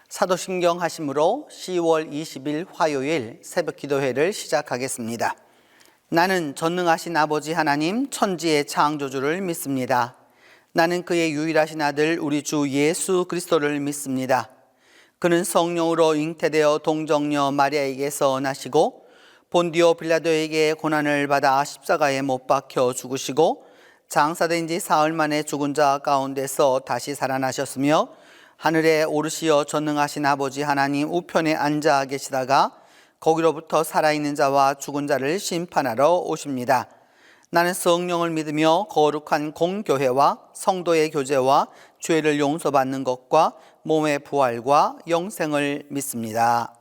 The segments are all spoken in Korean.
사도신경 하심으로 10월 20일 화요일 새벽 기도회를 시작하겠습니다. 나는 전능하신 아버지 하나님 천지의 창조주를 믿습니다. 나는 그의 유일하신 아들 우리 주 예수 그리스도를 믿습니다. 그는 성령으로 잉태되어 동정녀 마리아에게서 나시고 본디오 빌라도에게 고난을 받아 십자가에 못 박혀 죽으시고 장사된 지 사흘 만에 죽은 자 가운데서 다시 살아나셨으며 하늘에 오르시어 전능하신 아버지 하나님 우편에 앉아 계시다가 거기로부터 살아있는 자와 죽은 자를 심판하러 오십니다. 나는 성령을 믿으며 거룩한 공교회와 성도의 교제와 죄를 용서받는 것과 몸의 부활과 영생을 믿습니다.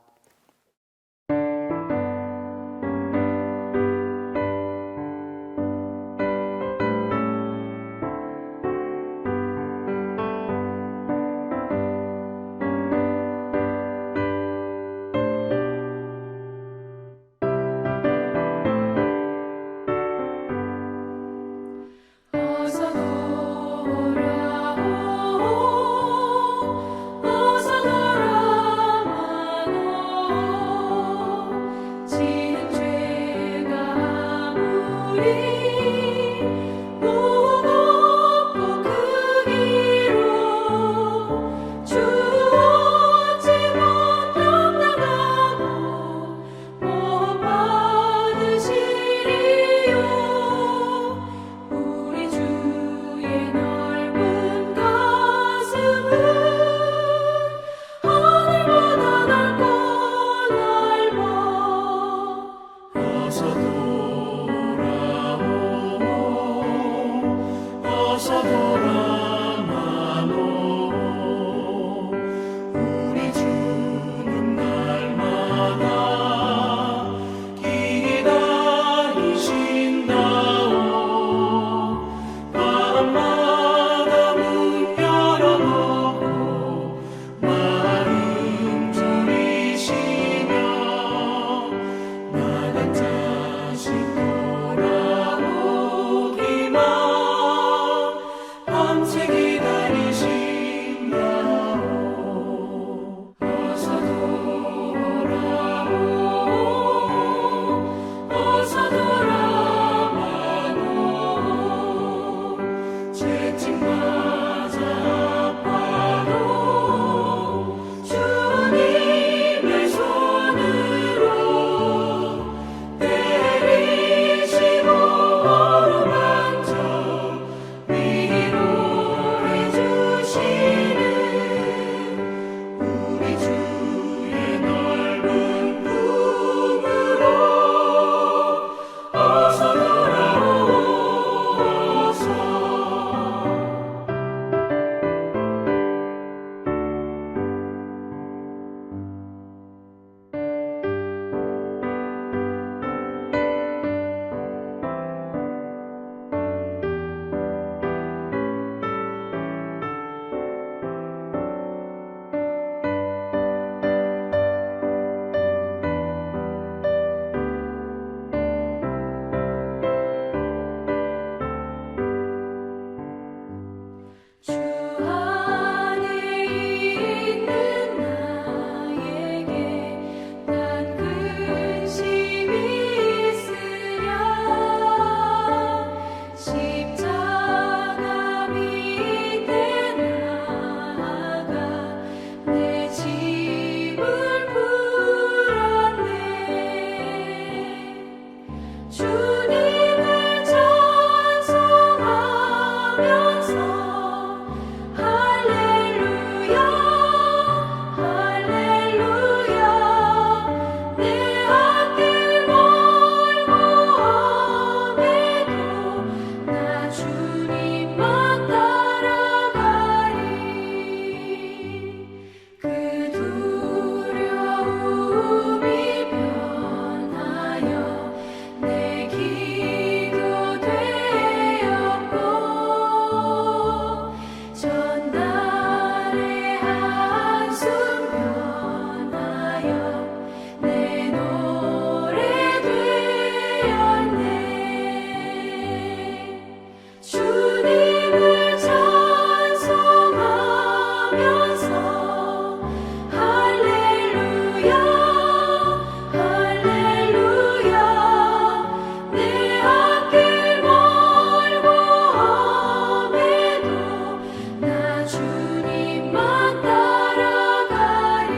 주님만 따라가리.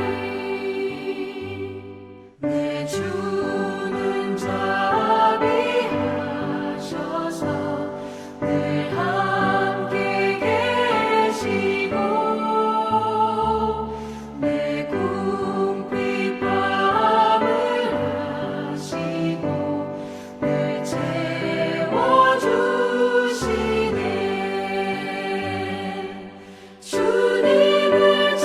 내 주는 자비하셔서 늘 함께 계시고 내 궁핍함을 아시고 늘 채워주시네. 주님을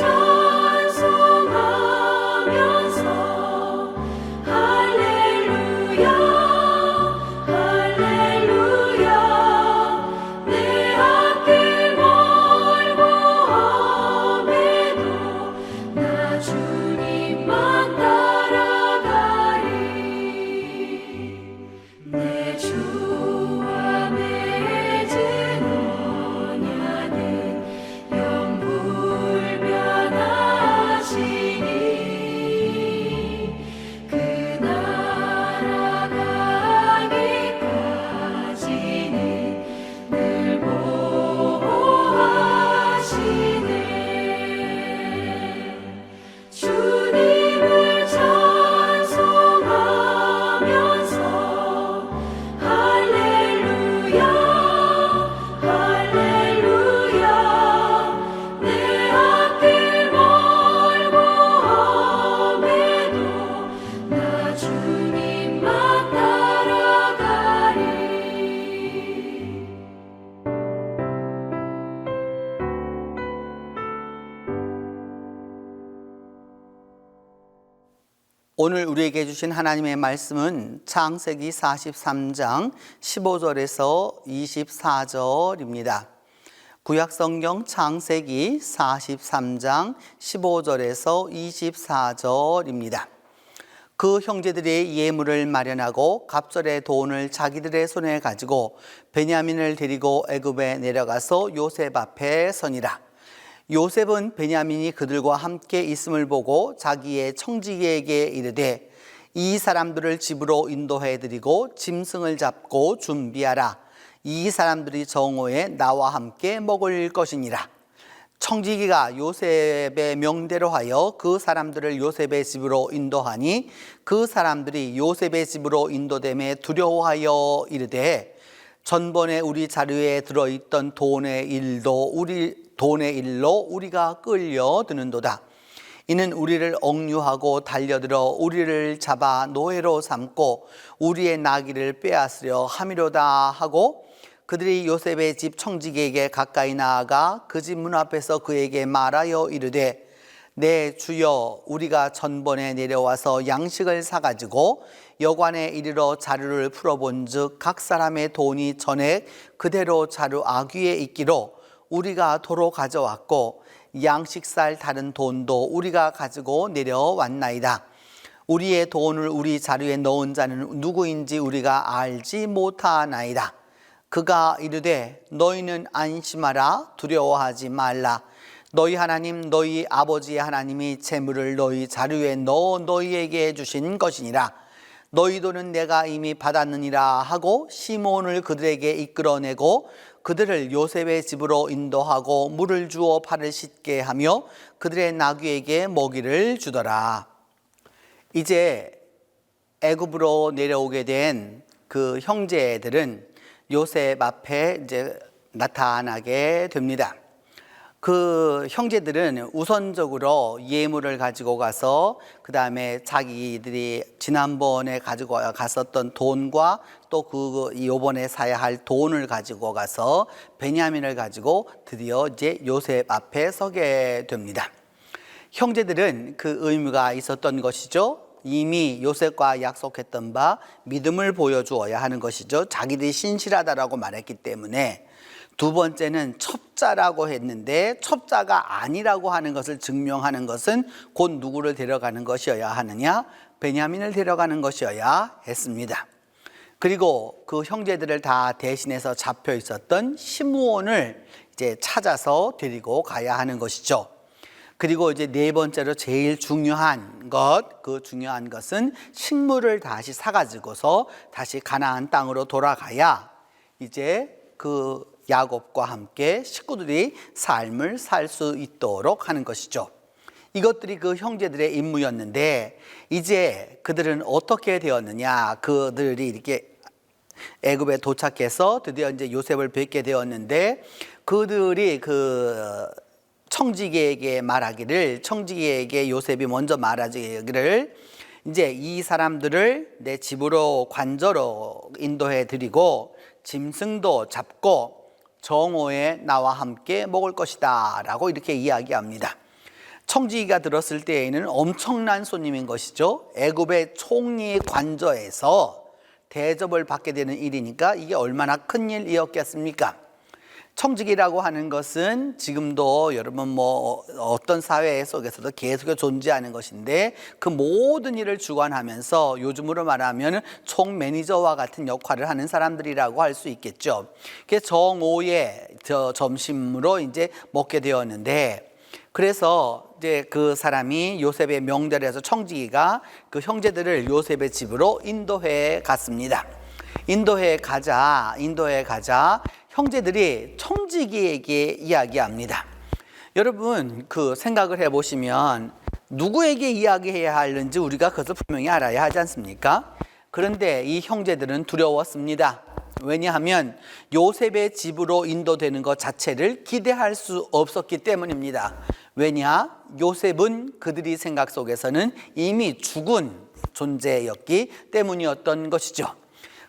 찬송하면서 할렐루야 할렐루야. 내 앞길 멀고 험해도 나 주님만 따라가리. 내 주와 맺은 언약은 영불변하시니 그 나라 가기까지는 늘 보호하시네. 주님을 찬송하면서 할렐루야 할렐루야. 내 앞길 멀고 험해도 나 주님만 따라가리. 오늘 우리에게 주신 하나님의 말씀은 창세기 43장 15절에서 24절입니다. 구약성경 창세기 43장 15절에서 24절입니다. 그 형제들이 예물을 마련하고 갑절의 돈을 자기들의 손에 가지고 베냐민을 데리고 애굽에 내려가서 요셉 앞에 서니라. 요셉은 베냐민이 그들과 함께 있음을 보고 자기의 청지기에게 이르되 이 사람들을 집으로 인도해드리고 짐승을 잡고 준비하라. 이 사람들이 정오에 나와 함께 먹을 것이니라. 청지기가 요셉의 명대로 하여 그 사람들을 요셉의 집으로 인도하니 그 사람들이 요셉의 집으로 인도됨에 두려워하여 이르되 전번에 우리 자료에 들어있던 돈의 일로 우리가 끌려드는도다. 이는 우리를 억류하고 달려들어 우리를 잡아 노예로 삼고 우리의 나귀를 빼앗으려 함이로다 하고 그들이 요셉의 집 청지기에게 가까이 나아가 그 집 문 앞에서 그에게 말하여 이르되 내 주여 우리가 전번에 내려와서 양식을 사가지고 여관에 이르러 자루를 풀어본즉 각 사람의 돈이 전액 그대로 자루 아귀에 있기로 우리가 도로 가져왔고 양식 살 다른 돈도 우리가 가지고 내려왔나이다. 우리의 돈을 우리 자루에 넣은 자는 누구인지 우리가 알지 못하나이다. 그가 이르되 너희는 안심하라. 두려워하지 말라. 너희 하나님 너희 아버지의 하나님이 재물을 너희 자루에 넣어 너희에게 주신 것이니라. 너희 돈은 내가 이미 받았느니라 하고 시몬을 그들에게 이끌어내고 그들을 요셉의 집으로 인도하고 물을 주어 발을 씻게 하며 그들의 나귀에게 먹이를 주더라. 이제 애굽으로 내려오게 된 그 형제들은 요셉 앞에 이제 나타나게 됩니다. 그 형제들은 우선적으로 예물을 가지고 가서 그 다음에 자기들이 지난번에 가지고 갔었던 돈과 또 그 요번에 사야 할 돈을 가지고 가서 베냐민을 가지고 드디어 이제 요셉 앞에 서게 됩니다. 형제들은 그 의무가 있었던 것이죠. 이미 요셉과 약속했던 바 믿음을 보여주어야 하는 것이죠. 자기들이 신실하다라고 말했기 때문에. 두 번째는 첩자라고 했는데 첩자가 아니라고 하는 것을 증명하는 것은 곧 누구를 데려가는 것이어야 하느냐? 베냐민을 데려가는 것이어야 했습니다. 그리고 그 형제들을 다 대신해서 잡혀 있었던 시므온을 이제 찾아서 데리고 가야 하는 것이죠. 그리고 이제 네 번째로 제일 중요한 그 중요한 것은 식물을 다시 사가지고서 다시 가나안 땅으로 돌아가야 이제 그 야곱과 함께 식구들이 삶을 살 수 있도록 하는 것이죠. 이것들이 그 형제들의 임무였는데 이제 그들은 어떻게 되었느냐? 그들이 이렇게 애굽에 도착해서 드디어 이제 요셉을 뵙게 되었는데 그들이 그 청지기에게 말하기를, 청지기에게 요셉이 먼저 말하기를, 이제 이 사람들을 내 집으로 관저로 인도해 드리고 짐승도 잡고 정오에 나와 함께 먹을 것이다 라고 이렇게 이야기합니다. 청지기가 들었을 때에는 엄청난 손님인 것이죠. 애굽의 총리 관저에서 대접을 받게 되는 일이니까 이게 얼마나 큰 일이었겠습니까? 청지기라고 하는 것은 지금도 여러분 뭐 어떤 사회 속에서도 계속 존재하는 것인데 그 모든 일을 주관하면서 요즘으로 말하면 총 매니저와 같은 역할을 하는 사람들이라고 할 수 있겠죠. 그래서 정오에 점심으로 이제 먹게 되었는데, 그래서 이제 그 사람이 요셉의 명대로 해서 청지기가 그 형제들을 요셉의 집으로 인도해 갔습니다. 인도해 가자 형제들이 청지기에게 이야기합니다. 여러분 그 생각을 해보시면 누구에게 이야기해야 하는지 우리가 그것을 분명히 알아야 하지 않습니까? 그런데 이 형제들은 두려웠습니다. 왜냐하면 요셉의 집으로 인도되는 것 자체를 기대할 수 없었기 때문입니다. 왜냐? 요셉은 그들이 생각 속에서는 이미 죽은 존재였기 때문이었던 것이죠.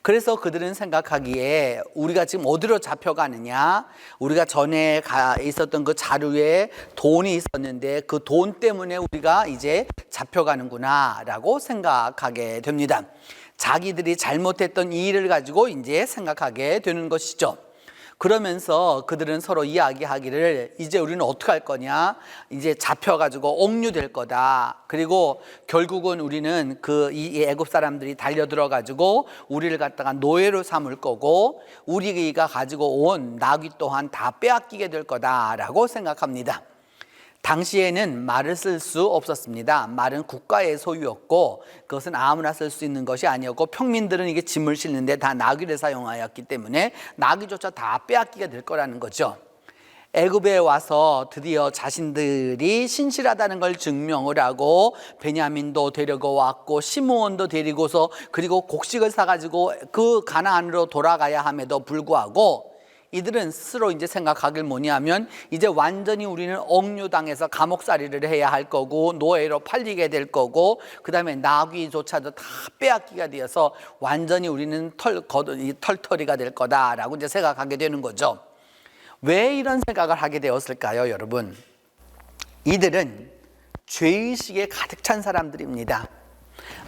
그래서 그들은 생각하기에 우리가 지금 어디로 잡혀가느냐, 우리가 전에 있었던 그 자루에 돈이 있었는데 그 돈 때문에 우리가 이제 잡혀가는구나 라고 생각하게 됩니다. 자기들이 잘못했던 이 일을 가지고 이제 생각하게 되는 것이죠. 그러면서 그들은 서로 이야기하기를 이제 우리는 어떻게 할 거냐, 이제 잡혀가지고 옥류될 거다. 그리고 결국은 우리는 이 애굽 사람들이 달려들어가지고 우리를 갖다가 노예로 삼을 거고 우리가 가지고 온 나귀 또한 다 빼앗기게 될 거다라고 생각합니다. 당시에는 말을 쓸 수 없었습니다. 말은 국가의 소유였고 그것은 아무나 쓸 수 있는 것이 아니었고 평민들은 이게 짐을 싣는데 다 나귀를 사용하였기 때문에 나귀조차 다 빼앗기게 될 거라는 거죠. 애굽에 와서 드디어 자신들이 신실하다는 걸 증명을 하고 베냐민도 데리고 왔고 시므온도 데리고서 그리고 곡식을 사가지고 그 가나안으로 돌아가야 함에도 불구하고 이들은 스스로 이제 생각하길 뭐냐면 이제 완전히 우리는 억류당해서 감옥살이를 해야 할 거고 노예로 팔리게 될 거고 그 다음에 나귀조차도 다 빼앗기가 되어서 완전히 우리는 털터리가 될 거다라고 이제 생각하게 되는 거죠. 왜 이런 생각을 하게 되었을까요, 여러분? 이들은 죄의식에 가득 찬 사람들입니다.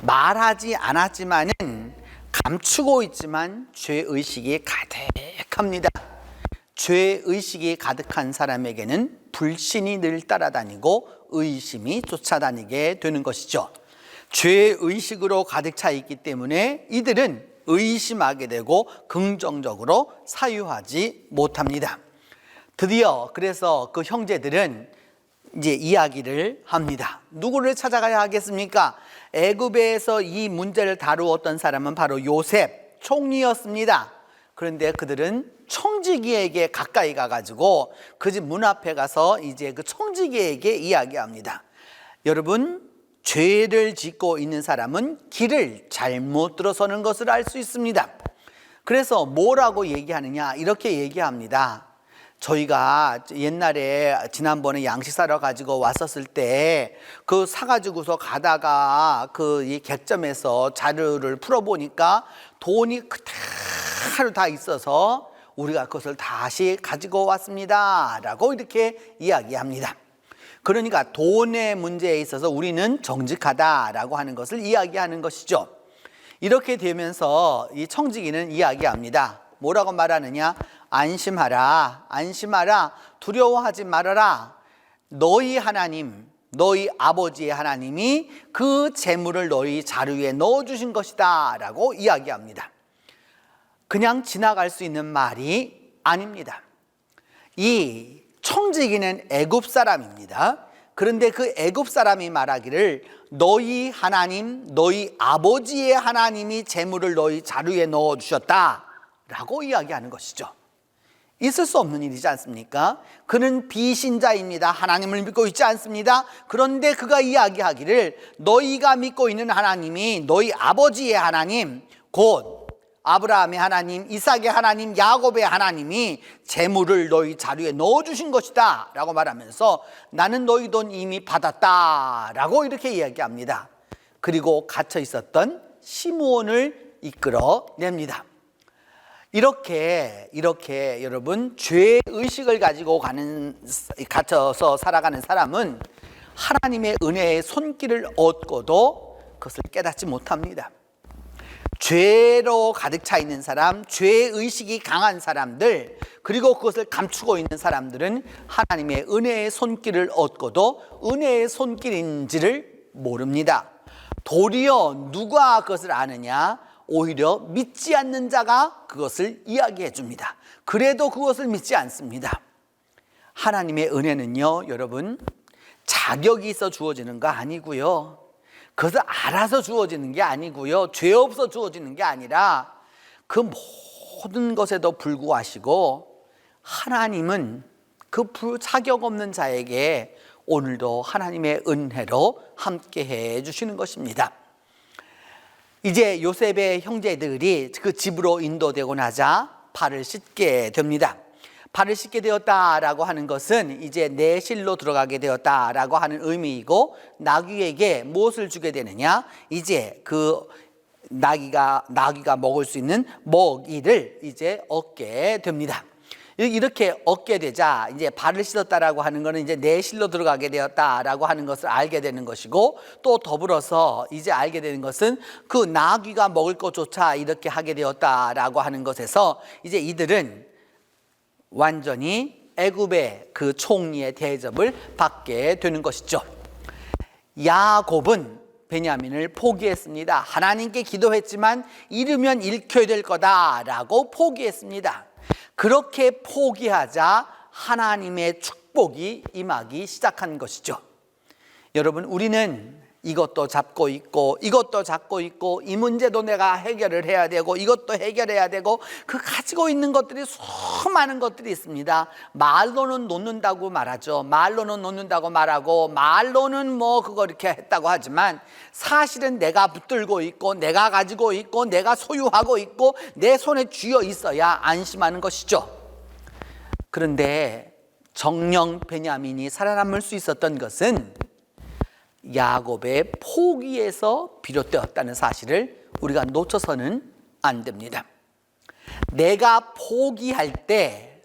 말하지 않았지만은 감추고 있지만 죄의식이 가득합니다. 죄의식이 가득한 사람에게는 불신이 늘 따라다니고 의심이 쫓아다니게 되는 것이죠. 죄의식으로 가득 차 있기 때문에 이들은 의심하게 되고 긍정적으로 사유하지 못합니다. 드디어 그래서 그 형제들은 이제 이야기를 합니다. 누구를 찾아가야 하겠습니까? 애굽에서 이 문제를 다루었던 사람은 바로 요셉 총리였습니다. 그런데 그들은 청지기에게 가까이 가가지고 그 집 문 앞에 가서 이제 그 청지기에게 이야기합니다. 여러분, 죄를 짓고 있는 사람은 길을 잘못 들어서는 것을 알 수 있습니다. 그래서 뭐라고 얘기하느냐, 이렇게 얘기합니다. 저희가 옛날에 지난번에 양식 사러 가지고 왔었을 때 그 사가지고서 가다가 이 객점에서 자료를 풀어보니까 돈이 그대로 다 있어서 우리가 그것을 다시 가지고 왔습니다 라고 이렇게 이야기합니다. 그러니까 돈의 문제에 있어서 우리는 정직하다라고 하는 것을 이야기하는 것이죠. 이렇게 되면서 이 청지기는 이야기합니다. 뭐라고 말하느냐? 안심하라, 안심하라, 두려워하지 말아라. 너희 하나님, 너희 아버지의 하나님이 그 재물을 너희 자루에 넣어주신 것이다 라고 이야기합니다. 그냥 지나갈 수 있는 말이 아닙니다. 이 청지기는 애굽 사람입니다. 그런데 그 애굽 사람이 말하기를 너희 하나님, 너희 아버지의 하나님이 재물을 너희 자루에 넣어주셨다 라고 이야기하는 것이죠. 있을 수 없는 일이지 않습니까? 그는 비신자입니다. 하나님을 믿고 있지 않습니다. 그런데 그가 이야기하기를 너희가 믿고 있는 하나님이 너희 아버지의 하나님, 곧 아브라함의 하나님, 이삭의 하나님, 야곱의 하나님이 재물을 너희 자루에 넣어주신 것이다 라고 말하면서 나는 너희 돈 이미 받았다 라고 이렇게 이야기합니다. 그리고 갇혀 있었던 시므온을 이끌어냅니다. 이렇게 여러분, 죄의식을 가지고 갇혀서 살아가는 사람은 하나님의 은혜의 손길을 얻고도 그것을 깨닫지 못합니다. 죄로 가득 차 있는 사람, 죄의식이 강한 사람들, 그리고 그것을 감추고 있는 사람들은 하나님의 은혜의 손길을 얻고도 은혜의 손길인지를 모릅니다. 도리어 누가 그것을 아느냐? 오히려 믿지 않는 자가 그것을 이야기해 줍니다. 그래도 그것을 믿지 않습니다. 하나님의 은혜는요, 여러분, 자격이 있어 주어지는 거 아니고요, 그것을 알아서 주어지는 게 아니고요, 죄 없어 주어지는 게 아니라 그 모든 것에도 불구하시고 하나님은 그 자격 없는 자에게 오늘도 하나님의 은혜로 함께 해 주시는 것입니다. 이제 요셉의 형제들이 그 집으로 인도되고 나자 발을 씻게 됩니다. 발을 씻게 되었다라고 하는 것은 이제 내실로 들어가게 되었다라고 하는 의미이고, 나귀에게 무엇을 주게 되느냐? 이제 그 나귀가 먹을 수 있는 먹이를 이제 얻게 됩니다. 이렇게 얻게 되자 이제 발을 씻었다라고 하는 것은 이제 내실로 들어가게 되었다라고 하는 것을 알게 되는 것이고, 또 더불어서 이제 알게 되는 것은 그 나귀가 먹을 것조차 이렇게 하게 되었다라고 하는 것에서 이제 이들은 완전히 애굽의 그 총리의 대접을 받게 되는 것이죠. 야곱은 베냐민을 포기했습니다. 하나님께 기도했지만 잃으면 잃게 될 거다라고 포기했습니다. 그렇게 포기하자 하나님의 축복이 임하기 시작한 것이죠. 여러분, 우리는 이것도 잡고 있고 이것도 잡고 있고 이 문제도 내가 해결을 해야 되고 이것도 해결해야 되고 그 가지고 있는 것들이 수많은 것들이 있습니다. 말로는 놓는다고 말하죠. 말로는 놓는다고 말하고 말로는 뭐 그거 이렇게 했다고 하지만 사실은 내가 붙들고 있고 내가 가지고 있고 내가 소유하고 있고 내 손에 쥐어 있어야 안심하는 것이죠. 그런데 정령 베냐민이 살아남을 수 있었던 것은 야곱의 포기에서 비롯되었다는 사실을 우리가 놓쳐서는 안 됩니다. 내가 포기할 때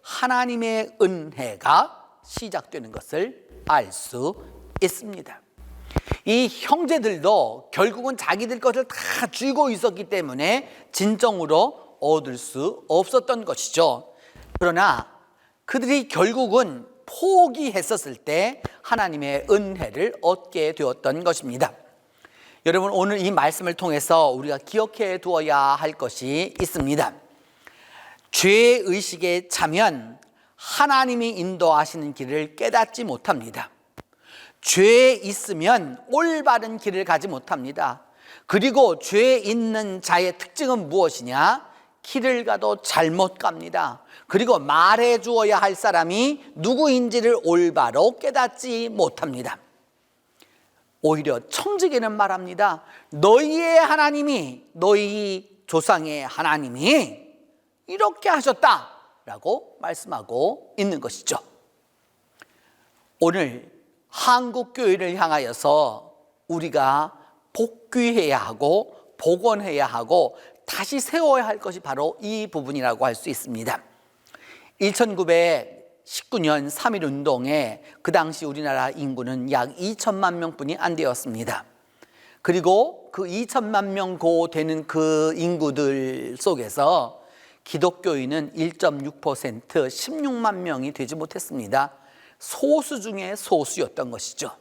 하나님의 은혜가 시작되는 것을 알 수 있습니다. 이 형제들도 결국은 자기들 것을 다 쥐고 있었기 때문에 진정으로 얻을 수 없었던 것이죠. 그러나 그들이 결국은 포기했었을 때 하나님의 은혜를 얻게 되었던 것입니다. 여러분, 오늘 이 말씀을 통해서 우리가 기억해 두어야 할 것이 있습니다. 죄의식에 차면 하나님이 인도하시는 길을 깨닫지 못합니다. 죄에 있으면 올바른 길을 가지 못합니다. 그리고 죄에 있는 자의 특징은 무엇이냐? 길을 가도 잘못 갑니다. 그리고 말해 주어야 할 사람이 누구인지를 올바로 깨닫지 못합니다. 오히려 청지기는 말합니다. 너희의 하나님이, 너희 조상의 하나님이 이렇게 하셨다라고 말씀하고 있는 것이죠. 오늘 한국 교회를 향하여서 우리가 복귀해야 하고 복원해야 하고 다시 세워야 할 것이 바로 이 부분이라고 할 수 있습니다. 1919년 3.1운동에 그 당시 우리나라 인구는 약 2천만 명뿐이 안 되었습니다. 그리고 그 2천만 명 고 되는 그 인구들 속에서 기독교인은 1.6%, 16만 명이 되지 못했습니다. 소수 중에 소수였던 것이죠.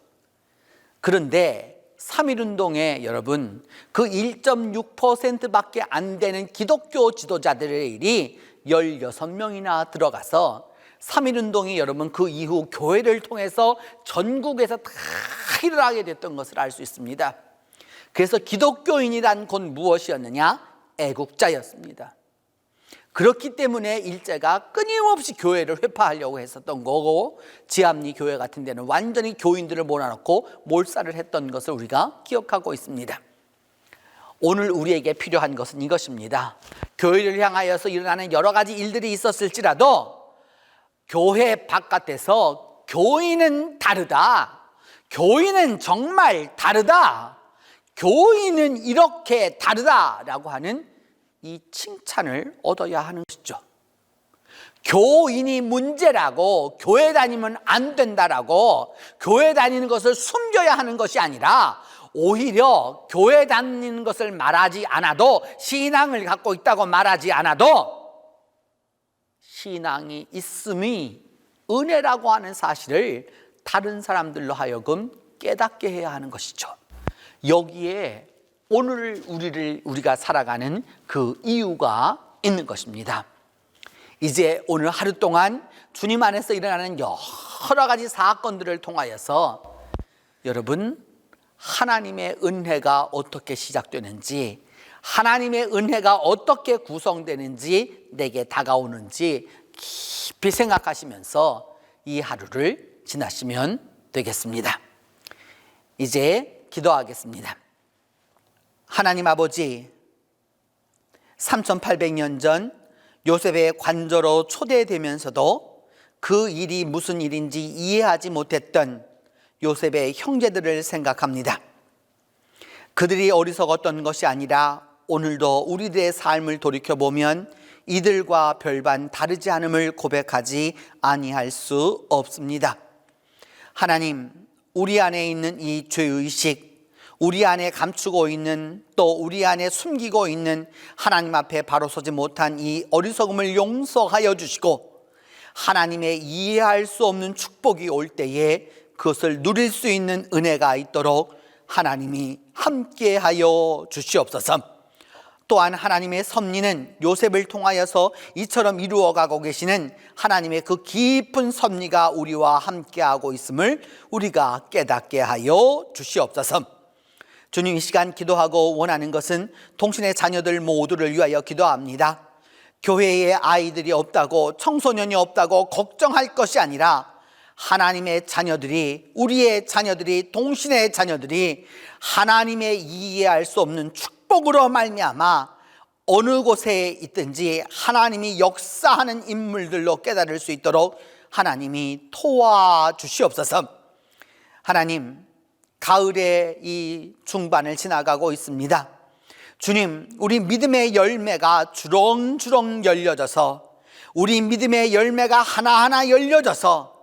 그런데 3.1운동에 여러분, 그 1.6%밖에 안 되는 기독교 지도자들이 16명이나 들어가서 3.1운동이 여러분 그 이후 교회를 통해서 전국에서 다 일어나게 됐던 것을 알 수 있습니다. 그래서 기독교인이란 곧 무엇이었느냐? 애국자였습니다. 그렇기 때문에 일제가 끊임없이 교회를 회파하려고 했었던 거고, 지암리 교회 같은 데는 완전히 교인들을 몰아넣고 몰살을 했던 것을 우리가 기억하고 있습니다. 오늘 우리에게 필요한 것은 이것입니다. 교회를 향하여서 일어나는 여러 가지 일들이 있었을지라도 교회 바깥에서 교인은 다르다, 교인은 정말 다르다, 교인은 이렇게 다르다라고 하는 이 칭찬을 얻어야 하는 것이죠. 교인이 문제라고, 교회 다니면 안 된다라고 교회 다니는 것을 숨겨야 하는 것이 아니라, 오히려 교회 다니는 것을 말하지 않아도, 신앙을 갖고 있다고 말하지 않아도 신앙이 있음이 은혜라고 하는 사실을 다른 사람들로 하여금 깨닫게 해야 하는 것이죠. 여기에 오늘 우리가 살아가는 그 이유가 있는 것입니다. 이제 오늘 하루 동안 주님 안에서 일어나는 여러 가지 사건들을 통하여서 여러분, 하나님의 은혜가 어떻게 시작되는지, 하나님의 은혜가 어떻게 구성되는지, 내게 다가오는지 깊이 생각하시면서 이 하루를 지나시면 되겠습니다. 이제 기도하겠습니다. 하나님 아버지, 3800년 전 요셉의 관저로 초대되면서도 그 일이 무슨 일인지 이해하지 못했던 요셉의 형제들을 생각합니다. 그들이 어리석었던 것이 아니라 오늘도 우리들의 삶을 돌이켜보면 이들과 별반 다르지 않음을 고백하지 아니할 수 없습니다. 하나님, 우리 안에 있는 이 죄의식, 우리 안에 감추고 있는, 또 우리 안에 숨기고 있는 하나님 앞에 바로 서지 못한 이 어리석음을 용서하여 주시고, 하나님의 이해할 수 없는 축복이 올 때에 그것을 누릴 수 있는 은혜가 있도록 하나님이 함께하여 주시옵소서. 또한 하나님의 섭리는 요셉을 통하여서 이처럼 이루어가고 계시는 하나님의 그 깊은 섭리가 우리와 함께하고 있음을 우리가 깨닫게 하여 주시옵소서. 주님, 이 시간 기도하고 원하는 것은 동신의 자녀들 모두를 위하여 기도합니다. 교회에 아이들이 없다고, 청소년이 없다고 걱정할 것이 아니라 하나님의 자녀들이, 우리의 자녀들이, 동신의 자녀들이 하나님의 이해할 수 없는 축복으로 말미암아 어느 곳에 있든지 하나님이 역사하는 인물들로 깨달을 수 있도록 하나님이 도와주시옵소서. 하나님, 가을의 이 중반을 지나가고 있습니다. 주님, 우리 믿음의 열매가 주렁주렁 열려져서, 우리 믿음의 열매가 하나하나 열려져서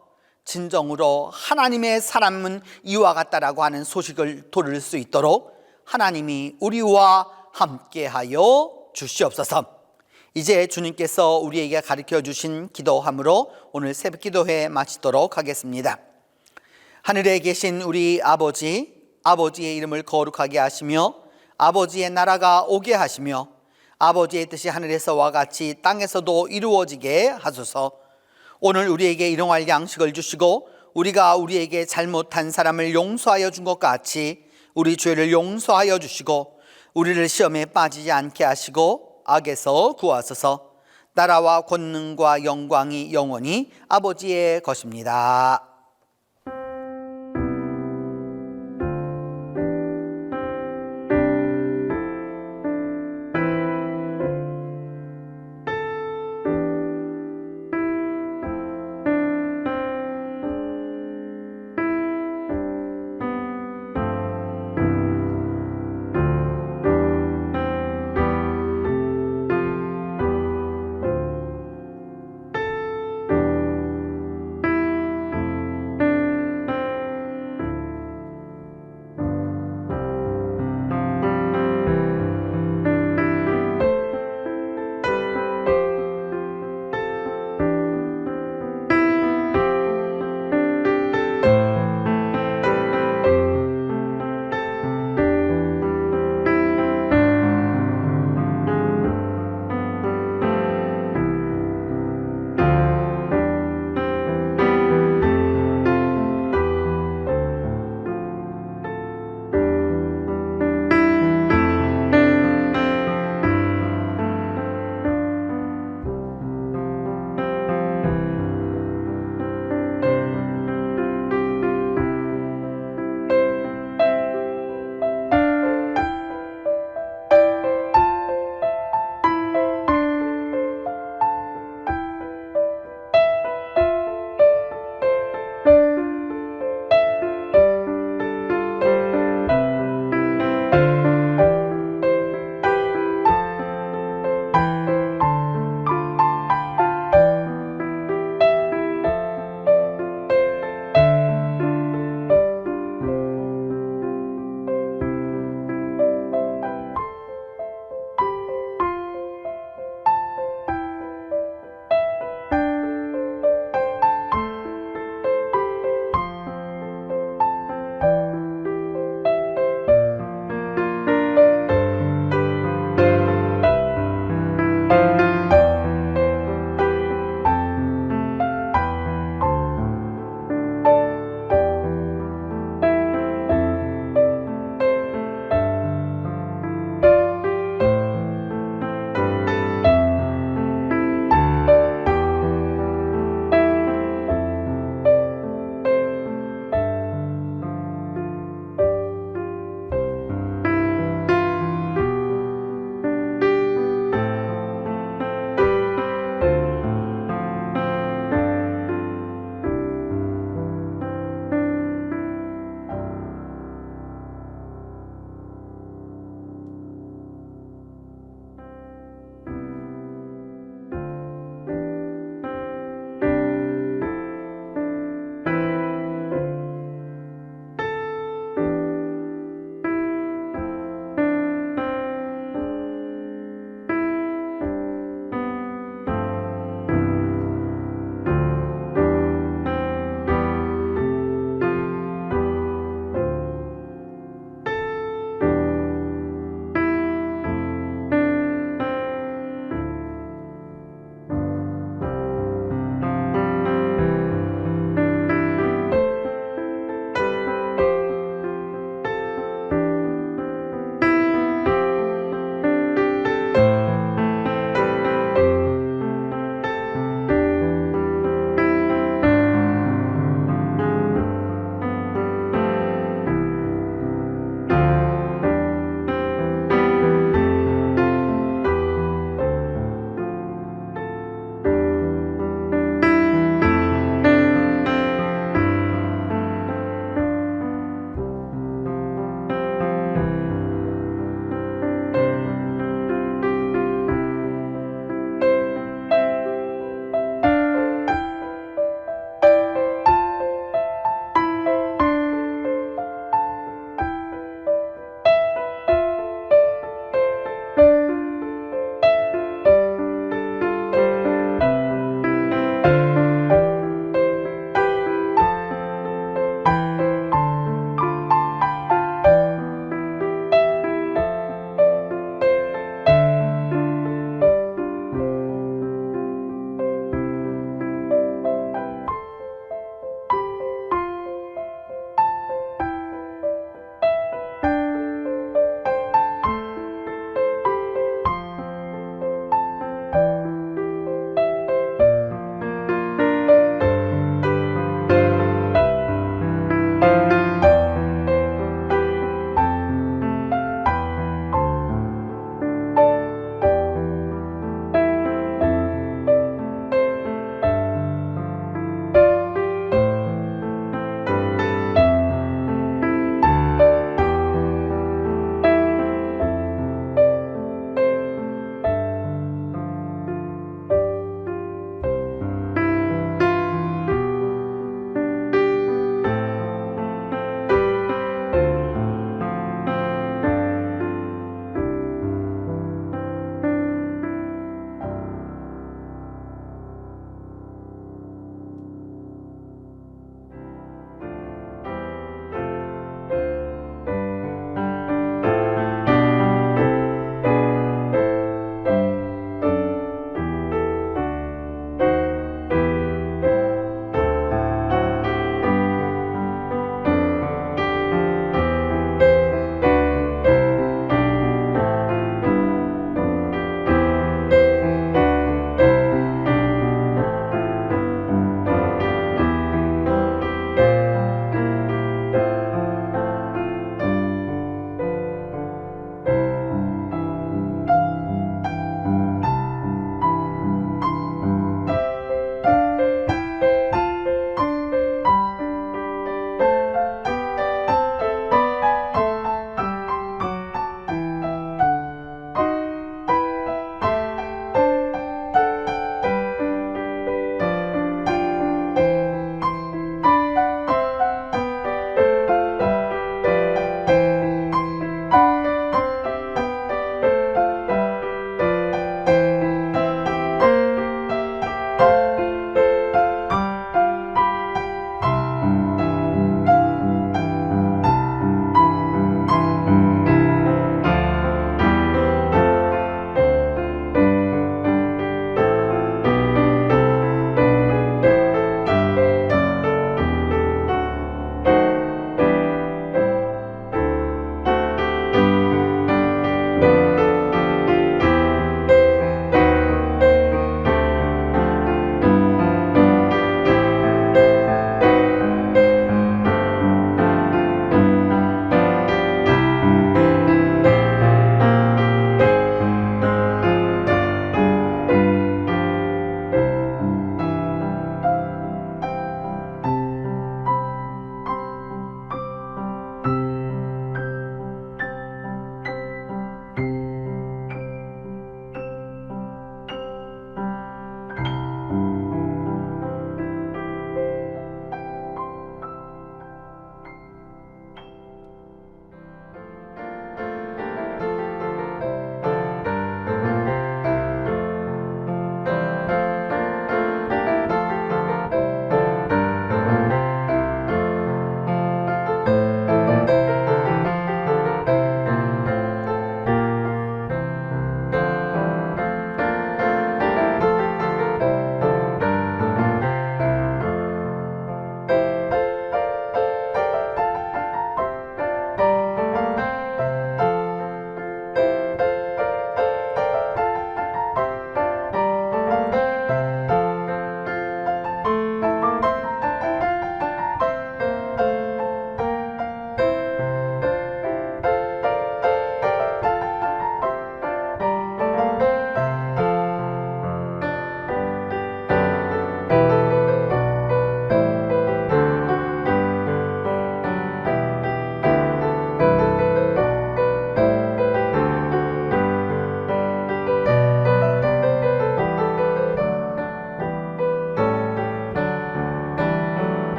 진정으로 하나님의 사람은 이와 같다라고 하는 소식을 들을 수 있도록 하나님이 우리와 함께하여 주시옵소서. 이제 주님께서 우리에게 가르쳐 주신 기도함으로 오늘 새벽 기도회 마치도록 하겠습니다. 하늘에 계신 우리 아버지, 아버지의 이름을 거룩하게 하시며 아버지의 나라가 오게 하시며 아버지의 뜻이 하늘에서와 같이 땅에서도 이루어지게 하소서. 오늘 우리에게 일용할 양식을 주시고 우리가 우리에게 잘못한 사람을 용서하여 준 것 같이 우리 죄를 용서하여 주시고 우리를 시험에 빠지지 않게 하시고 악에서 구하소서. 나라와 권능과 영광이 영원히 아버지의 것입니다.